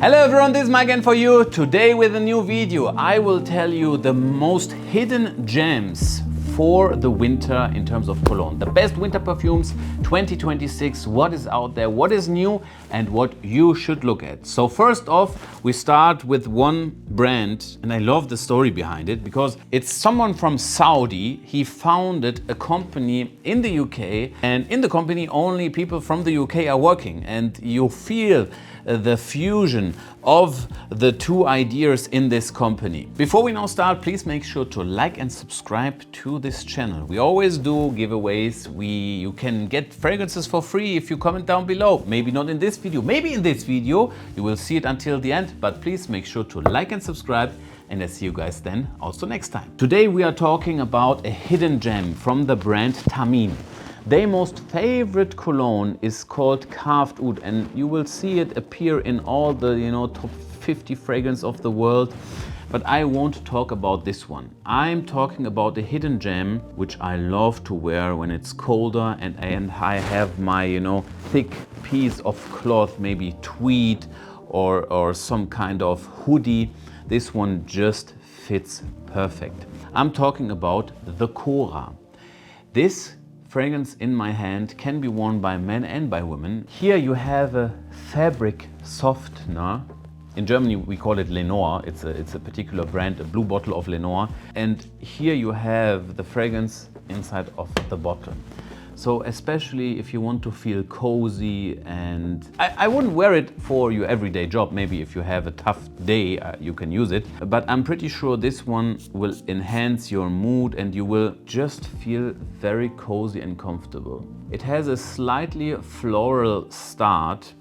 Hello everyone, this is Marc again for you. Today with a new video, I will tell you the most hidden gems for the winter in terms of cologne. The best winter perfumes 2026, what is out there, what is new and what you should look at. So first off, we start with one brand and I love the story behind it because it's someone from Saudi. He founded a company in the UK and in the company only people from the UK are working and you feel the fusion of the two ideas in this company. Before we now start, please make sure to like and subscribe to this channel. We always do giveaways. You can get fragrances for free if you comment down below. Maybe not in this video, maybe in this video. You will see it until the end, but please make sure to like and subscribe and I see you guys then also next time. Today we are talking about a hidden gem from the brand Tamim. Their most favorite cologne is called Carved Oud and you will see it appear in all the top 50 fragrances of the world. But I won't talk about this one. I'm talking about a hidden gem which I love to wear when it's colder and I have my thick piece of cloth, maybe tweed or some kind of hoodie. This one just fits perfect. I'm talking about the Cora. This fragrance in my hand can be worn by men and by women. Here you have a fabric softener. In Germany we call it Lenore. It's a particular brand, a blue bottle of Lenore. And here you have the fragrance inside of the bottle. So especially if you want to feel cozy and I wouldn't wear it for your everyday job. Maybe if you have a tough day, you can use it. But I'm pretty sure this one will enhance your mood and you will just feel very cozy and comfortable. It has a slightly floral start.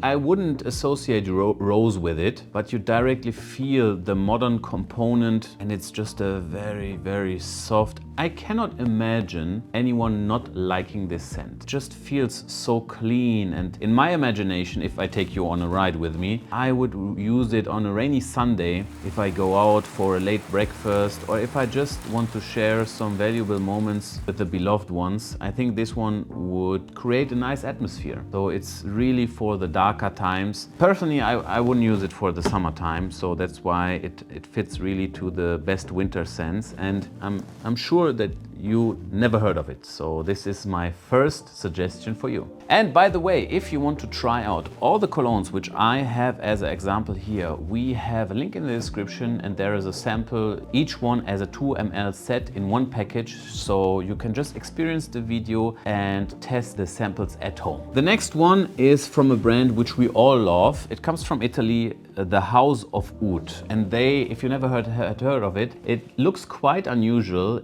I wouldn't associate rose with it, but you directly feel the modern component and it's just a very, very soft. I cannot imagine anyone not liking this scent. It just feels so clean and in my imagination, if I take you on a ride with me, I would use it on a rainy Sunday if I go out for a late breakfast or if I just want to share some valuable moments with the beloved ones. I think this one would create a nice atmosphere. So it's really for the darker times. Personally, I wouldn't use it for the summertime, so that's why it fits really to the best winter scents. And I'm sure that you never heard of it. So this is my first suggestion for you. And by the way, if you want to try out all the colognes which I have as an example here, we have a link in the description and there is a sample, each one as a 2 ml set in one package. So you can just experience the video and test the samples at home. The next one is from a brand which we all love. It comes from Italy, the House of Oud. And they, if you never had heard of it, it looks quite unusual.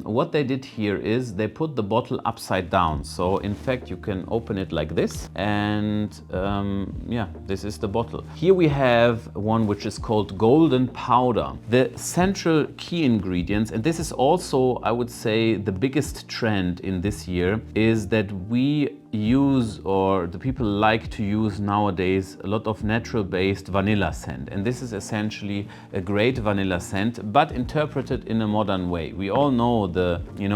What they did here is they put the bottle upside down. So in fact, you can open it like this and yeah, this is the bottle. Here we have one which is called Golden Powder. The central key ingredients, and this is also, I would say, the biggest trend in this year, is that we use, or the people like to use nowadays, a lot of natural based vanilla scent. And this is essentially a great vanilla scent, but interpreted in a modern way. We all know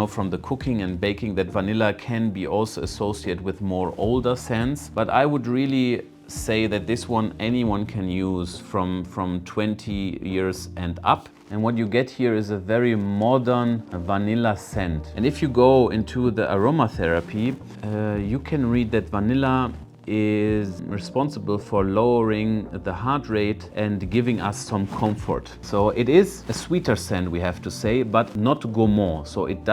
from the cooking and baking that vanilla can be also associated with more older scents, but I would really say that this one anyone can use from 20 years and up. And what you get here is a very modern vanilla scent. And if you go into the aromatherapy, you can read that vanilla is responsible for lowering the heart rate and giving us some comfort. So it is a sweeter scent, we have to say, but not gourmand. So it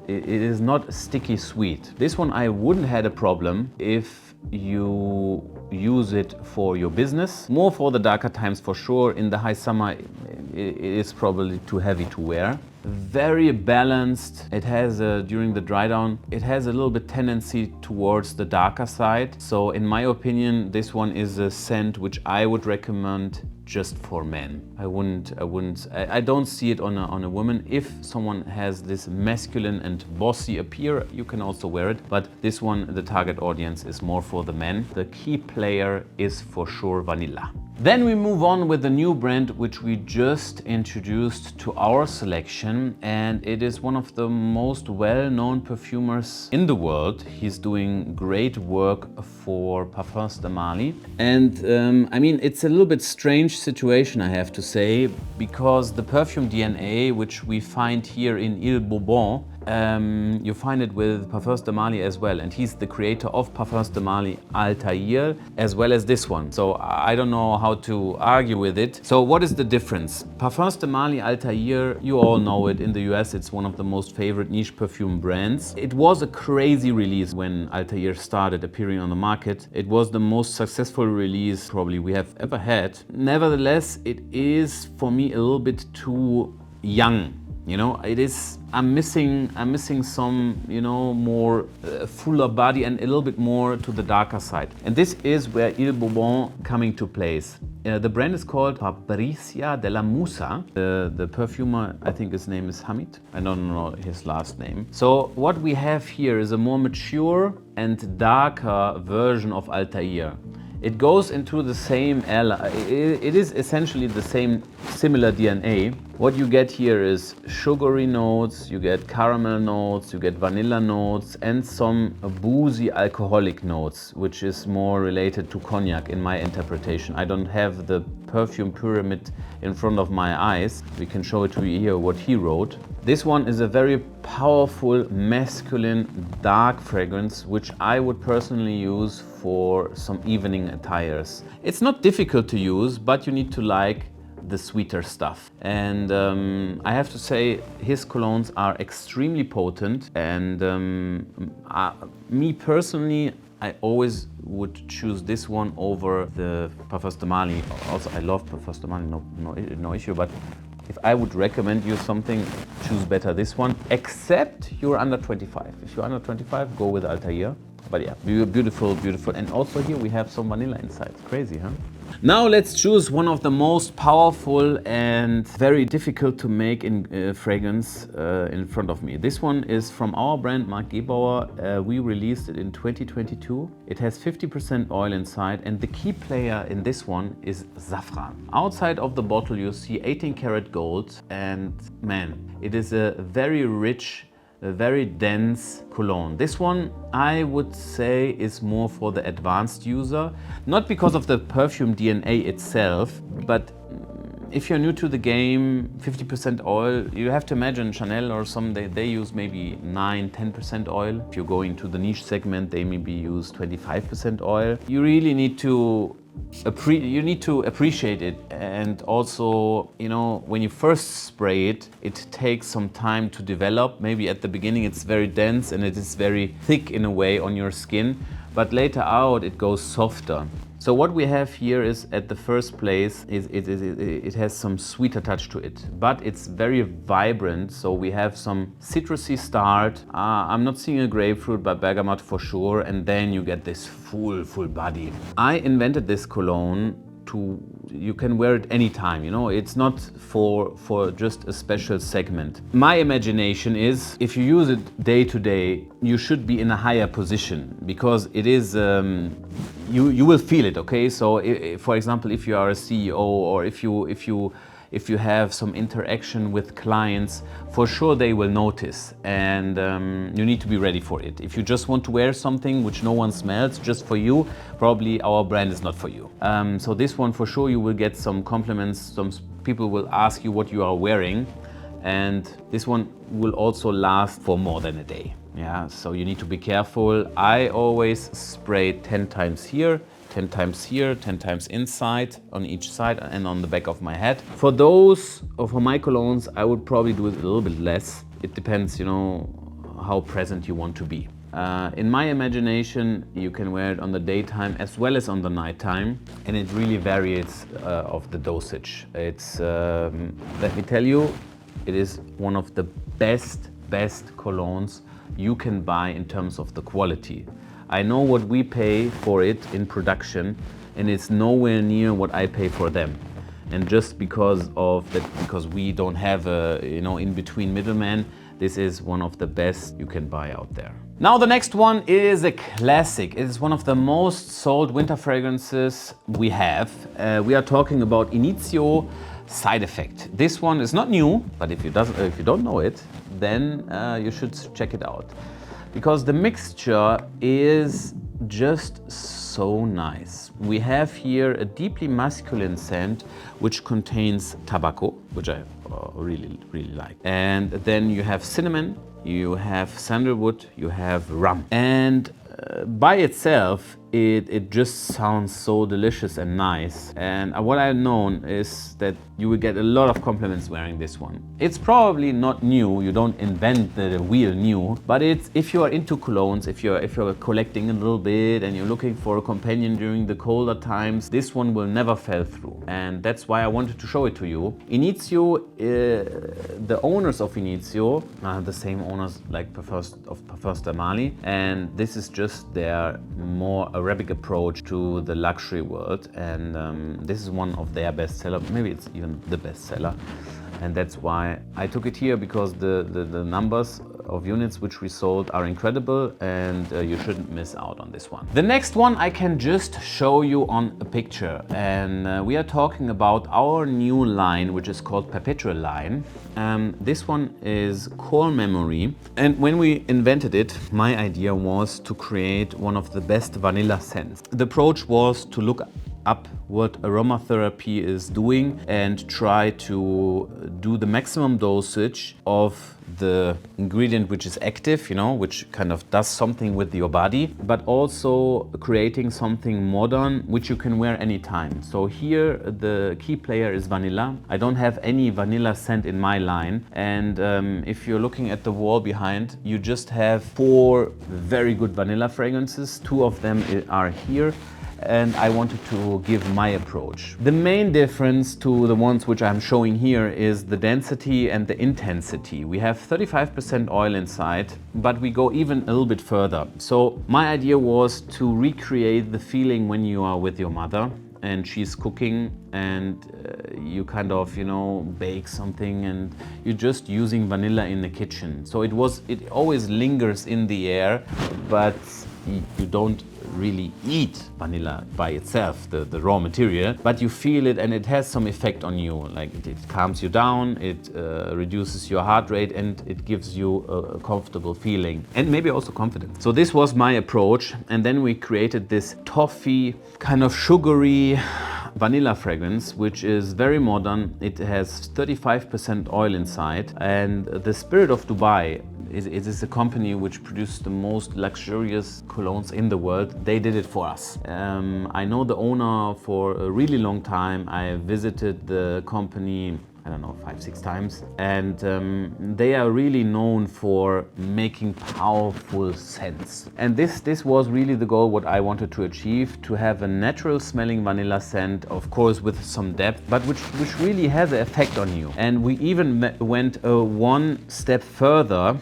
is not sticky sweet. This one I wouldn't had a problem if you use it for your business. More for the darker times for sure. In the high summer, it is probably too heavy to wear. Very balanced. It has during the dry down, it has a little bit tendency towards the darker side. So in my opinion, this one is a scent which I would recommend just for men. I don't see it on a woman. If someone has this masculine and bossy appear, you can also wear it. But this one, the target audience is more for the men. The key player is for sure vanilla. Then we move on with the new brand which we just introduced to our selection. German, and it is one of the most well-known perfumers in the world. He's doing great work for Parfums de Mali. And I mean, it's a little bit strange situation, I have to say, because the perfume DNA, which we find here in Il Bourbon, you find it with Parfums de Mali as well, and he's the creator of Parfums de Mali Altair as well as this one. So I don't know how to argue with it. So what is the difference? Parfums de Mali Altair, you all know it. In the US, it's one of the most favorite niche perfume brands. It was a crazy release when Altair started appearing on the market. It was the most successful release probably we have ever had. Nevertheless, it is for me a little bit too young. You know, it is, I'm missing some, you know, more fuller body and a little bit more to the darker side. And this is where Il Bourbon coming to place. The brand is called Fabricia de la Musa. The perfumer, I think his name is Hamid. I don't know his last name. So what we have here is a more mature and darker version of Altair. It goes into the same, it is essentially the same similar DNA. What you get here is sugary notes, you get caramel notes, you get vanilla notes, and some boozy alcoholic notes, which is more related to cognac in my interpretation. I don't have the perfume pyramid in front of my eyes. We can show it to you here what he wrote. This one is a very powerful, masculine, dark fragrance, which I would personally use for some evening attires. It's not difficult to use, but you need to like the sweeter stuff. And I have to say, his colognes are extremely potent. And me personally, I always would choose this one over the Parfums de Mali. Also, I love Parfums de Mali, no issue, but if I would recommend you something, choose better this one, except you're under 25. If you're under 25, go with Altair. But yeah, beautiful, beautiful. And also here we have some vanilla inside. Crazy, huh? Now let's choose one of the most powerful and very difficult to make in fragrance in front of me. This one is from our brand Marc Gebauer. We released it in 2022. It has 50% oil inside, and the key player in this one is saffron. Outside of the bottle you see 18 karat gold, and man, it is a very rich, a very dense cologne. This one I would say is more for the advanced user, not because of the perfume DNA itself, but if you're new to the game, 50% oil, you have to imagine Chanel or some, they use maybe 9-10% oil. If you're going to the niche segment, they maybe use 25% oil. You really need to appreciate it, and also, you know, when you first spray it, it takes some time to develop. Maybe at the beginning it's very dense and it is very thick in a way on your skin, but later out it goes softer. So what we have here is, at the first place, it has some sweeter touch to it, but it's very vibrant. So we have some citrusy start. I'm not seeing a grapefruit, but bergamot for sure. And then you get this full body. I invented this cologne you can wear it anytime, you know, it's not for just a special segment. My imagination is, if you use it day to day, you should be in a higher position, because it is, you will feel it, okay? So for example, if you are a CEO, or if you have some interaction with clients, for sure they will notice, and you need to be ready for it. If you just want to wear something which no one smells, just for you, probably our brand is not for you. So this one, for sure, you will get some compliments. Some people will ask you what you are wearing, and this one will also last for more than a day. Yeah, so you need to be careful. I always spray 10 times here, 10 times here, 10 times inside, on each side and on the back of my head. For my colognes, I would probably do it a little bit less. It depends, you know, how present you want to be. In my imagination, you can wear it on the daytime as well as on the nighttime, and it really varies of the dosage. It's, let me tell you, it is one of the best colognes you can buy in terms of the quality. I know what we pay for it in production, and it's nowhere near what I pay for them. And just because of that, because we don't have a, you know, in between middleman, this is one of the best you can buy out there. Now the next one is a classic. It is one of the most sold winter fragrances we have. We are talking about Inizio Side Effect. This one is not new, but if you don't know it, then you should check it out. Because the mixture is just so nice. We have here a deeply masculine scent which contains tobacco, which I really like. And then you have cinnamon, you have sandalwood, you have rum. And by itself, it just sounds so delicious and nice. And what I've known is that you will get a lot of compliments wearing this one. It's probably not new, you don't invent the wheel new, but it's, if you are into colognes, if you're collecting a little bit and you're looking for a companion during the colder times, this one will never fall through. And that's why I wanted to show it to you. Inizio, the owners of Inizio are the same owners like Parfums d'Armani, and this is just their more Arabic approach to the luxury world, and this is one of their best sellers. Maybe it's even the best seller, and that's why I took it here, because the numbers of units which we sold are incredible, and you shouldn't miss out on this one. The next one I can just show you on a picture, and we are talking about our new line, which is called Perpetual line. This one is Core Memory, and when we invented it, my idea was to create one of the best vanilla scents. The approach was to look up what aromatherapy is doing and try to do the maximum dosage of the ingredient which is active, you know, which kind of does something with your body, but also creating something modern which you can wear anytime. So here the key player is vanilla. I don't have any vanilla scent in my line, and if you're looking at the wall behind, you just have 4 very good vanilla fragrances. 2 of them are here, and I wanted to give my approach. The main difference to the ones which I'm showing here is the density and the intensity. We have 35% oil inside, but we go even a little bit further. So my idea was to recreate the feeling when you are with your mother and she's cooking, and you kind of, you know, bake something and you're just using vanilla in the kitchen. So it always lingers in the air, but you don't really eat vanilla by itself, the raw material, but you feel it and it has some effect on you. Like it calms you down, it reduces your heart rate, and it gives you a comfortable feeling and maybe also confidence. So this was my approach, and then we created this toffee, kind of sugary vanilla fragrance, which is very modern. It has 35% oil inside, and the Spirit of Dubai it is a company which produces the most luxurious colognes in the world. They did it for us. I know the owner for a really long time. I visited the company, I don't know, 5-6 times, and they are really known for making powerful scents. And this was really the goal, what I wanted to achieve, to have a natural smelling vanilla scent, of course with some depth, but which really has an effect on you. And we even went one step further,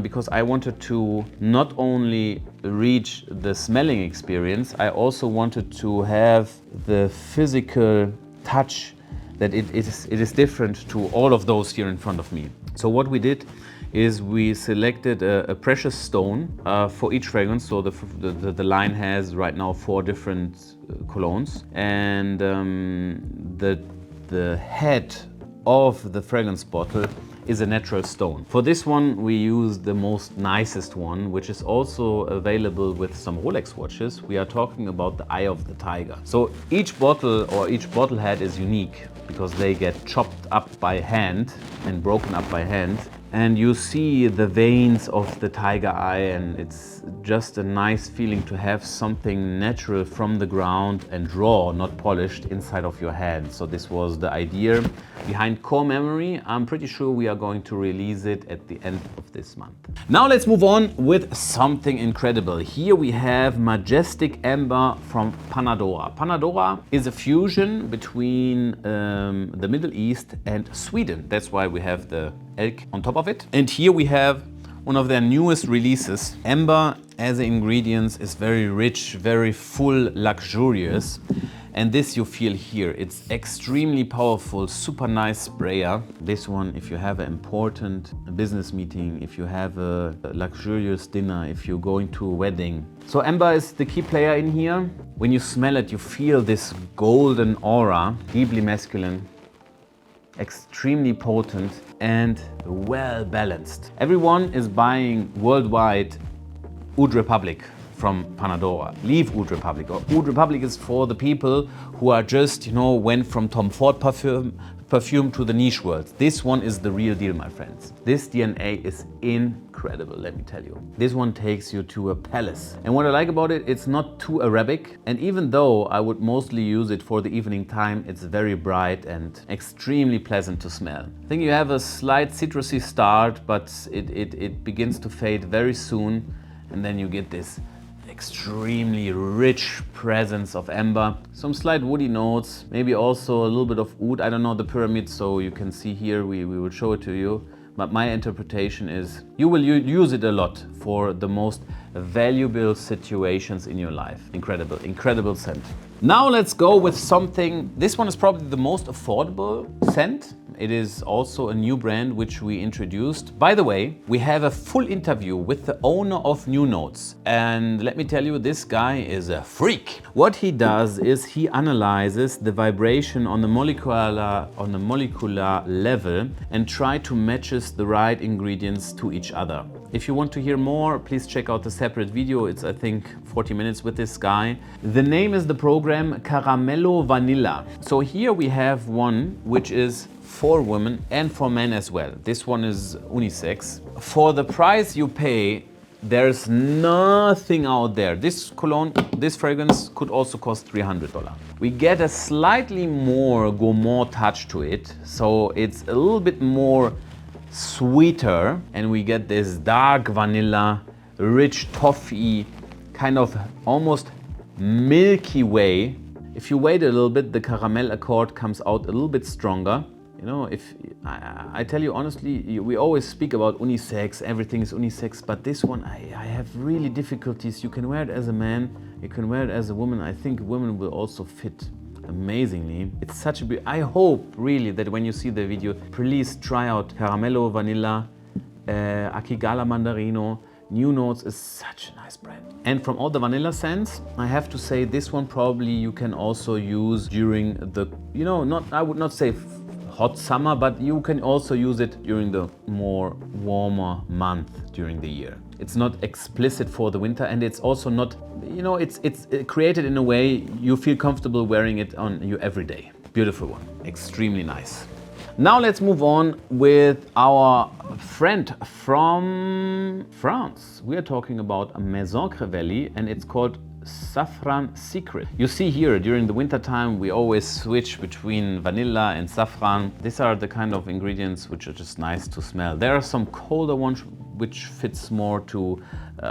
because I wanted to not only reach the smelling experience, I also wanted to have the physical touch, that it is different to all of those here in front of me. So what we did is we selected a precious stone for each fragrance. So the line has right now 4 different colognes, and the head of the fragrance bottle is a natural stone. For this one, we use the most nicest one, which is also available with some Rolex watches. We are talking about the Eye of the Tiger. So each bottle or each bottle head is unique, because they get chopped up by hand and broken up by hand. And you see the veins of the tiger eye, and it's just a nice feeling to have something natural from the ground and raw, not polished, inside of your hand. So this was the idea behind Core Memory. I'm pretty sure we are going to release it at the end of this month. Now let's move on with something incredible. Here we have Majestic Amber from Panadora. Panadora is a fusion between the Middle East and Sweden. That's why we have the elk on top of it. And here we have one of their newest releases. Amber as an ingredient is very rich, very full, luxurious. And this you feel here. It's extremely powerful, super nice sprayer. This one, if you have an important business meeting, if you have a luxurious dinner, if you're going to a wedding. So amber is the key player in here. When you smell it, you feel this golden aura, deeply masculine, extremely potent and well balanced. Everyone is buying worldwide Oud Republic from Panadora. Leave Oud Republic. Or Oud Republic is for the people who are just, went from Tom Ford perfume to the niche world. This one is the real deal, my friends. This DNA is incredible, let me tell you. This one takes you to a palace. And what I like about it, it's not too Arabic. And even though I would mostly use it for the evening time, it's very bright and extremely pleasant to smell. I think you have a slight citrusy start, but it begins to fade very soon. And then you get this extremely rich presence of amber, some slight woody notes, maybe also a little bit of oud. I don't know the pyramid, so you can see here, we will show it to you. But my interpretation is you will use it a lot for the most valuable situations in your life. Incredible, incredible scent. Now let's go with something, this one is probably the most affordable scent. It is also a new brand which we introduced. By the way, we have a full interview with the owner of New Notes. And let me tell you, this guy is a freak. What he does is he analyzes the vibration on the molecular level and try to matches the right ingredients to each other. If you want to hear more, please check out the separate video. It's, I think, 40 minutes with this guy. The name is the program Caramello Vanilla. So here we have one which is for women and for men as well. This one is unisex. For the price you pay, there's nothing out there. This cologne, this fragrance could also cost $300. We get a slightly more gourmand touch to it. So it's a little bit more sweeter, and we get this dark vanilla, rich toffee, kind of almost Milky Way. If you wait a little bit, the caramel accord comes out a little bit stronger. If I tell you honestly, we always speak about unisex, everything is unisex, but this one I have really difficulties. You can wear it as a man, you can wear it as a woman. I think women will also fit amazingly. It's such a I hope really that when you see the video, please try out Caramello Vanilla, Akigala Mandarino. New Notes is such a nice brand. And from all the vanilla scents, I have to say this one probably you can also use during the, I would not say hot summer, but you can also use it during the more warmer month during the year. It's not explicit for the winter, and it's also not, it's created in a way you feel comfortable wearing it on you every day. Beautiful one, extremely nice. Now let's move on with our friend from France. We are talking about a Maison Crevelli, and it's called Saffron Secret. You see here, during the winter time, we always switch between vanilla and saffron. These are the kind of ingredients which are just nice to smell. There are some colder ones which fits more to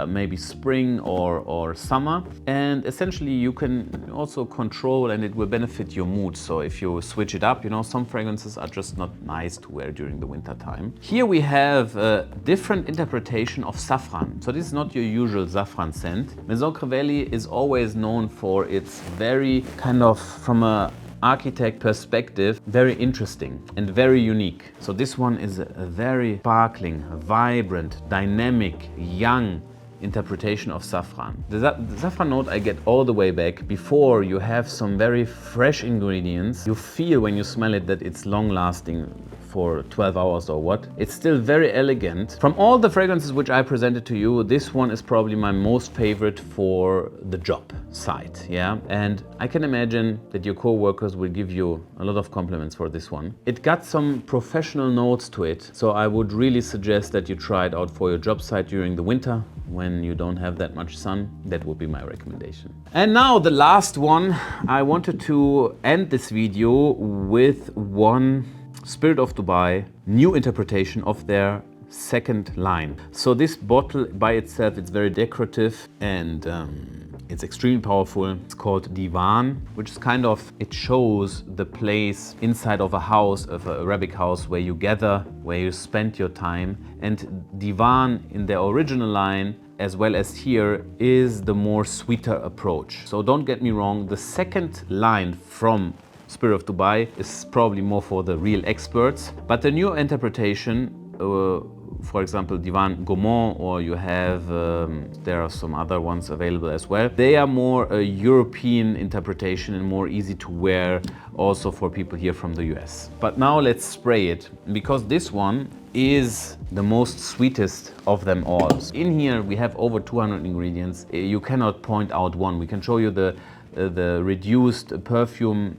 maybe spring or summer. And essentially you can also control, and it will benefit your mood. So if you switch it up, some fragrances are just not nice to wear during the winter time. Here we have a different interpretation of saffron. So this is not your usual saffron scent. Maison Crevelli is always known for its very kind of, from a architect perspective, very interesting and very unique. So this one is a very sparkling, vibrant, dynamic, young interpretation of saffron. The saffron note I get all the way back. Before you have some very fresh ingredients. You feel when you smell it that it's long lasting for 12 hours or what. It's still very elegant. From all the fragrances which I presented to you, this one is probably my most favorite for the job side, yeah? And I can imagine that your co-workers will give you a lot of compliments for this one. It got some professional notes to it, so I would really suggest that you try it out for your job site during the winter when you don't have that much sun. That would be my recommendation. And now the last one. I wanted to end this video with one Spirit of Dubai new interpretation of their second line. So this bottle by itself, it's very decorative, and It's extremely powerful. It's called divan, which is kind of, it shows the place inside of a house, of an Arabic house, where you gather, where you spend your time. And divan in the original line, as well as here, is the more sweeter approach. So don't get me wrong, the second line from Spirit of Dubai is probably more for the real experts. But the new interpretation, for example, Divan Gourmand, or you have, there are some other ones available as well. They are more a European interpretation and more easy to wear also for people here from the US. But now let's spray it, because this one is the most sweetest of them all. In here we have over 200 ingredients. You cannot point out one. We can show you the reduced perfume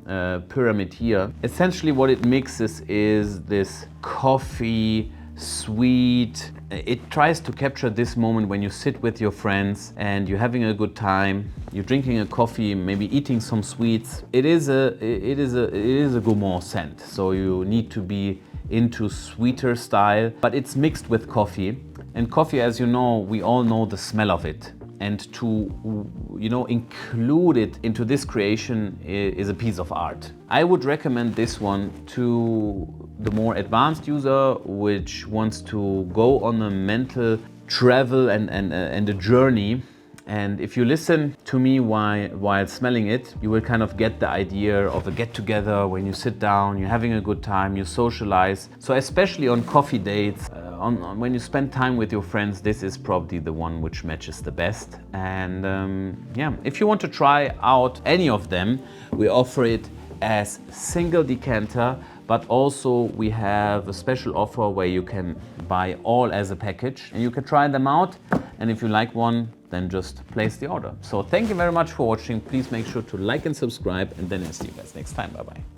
pyramid here. Essentially what it mixes is this coffee, sweet. It tries to capture this moment when you sit with your friends and you're having a good time, you're drinking a coffee, maybe eating some sweets. It is a gourmand scent, so you need to be into sweeter style, but it's mixed with coffee. And coffee, as you know, we all know the smell of it. And to, you know, include it into this creation is a piece of art. I would recommend this one to the more advanced user, which wants to go on a mental travel and a journey. And if you listen to me while smelling it, you will kind of get the idea of a get-together when you sit down, you're having a good time, you socialize. So especially on coffee dates, when you spend time with your friends, this is probably the one which matches the best. And yeah, if you want to try out any of them, we offer it as single decanter, but also we have a special offer where you can buy all as a package and you can try them out. And if you like one, then just place the order. So thank you very much for watching. Please make sure to like and subscribe, and then I'll see you guys next time. Bye-bye.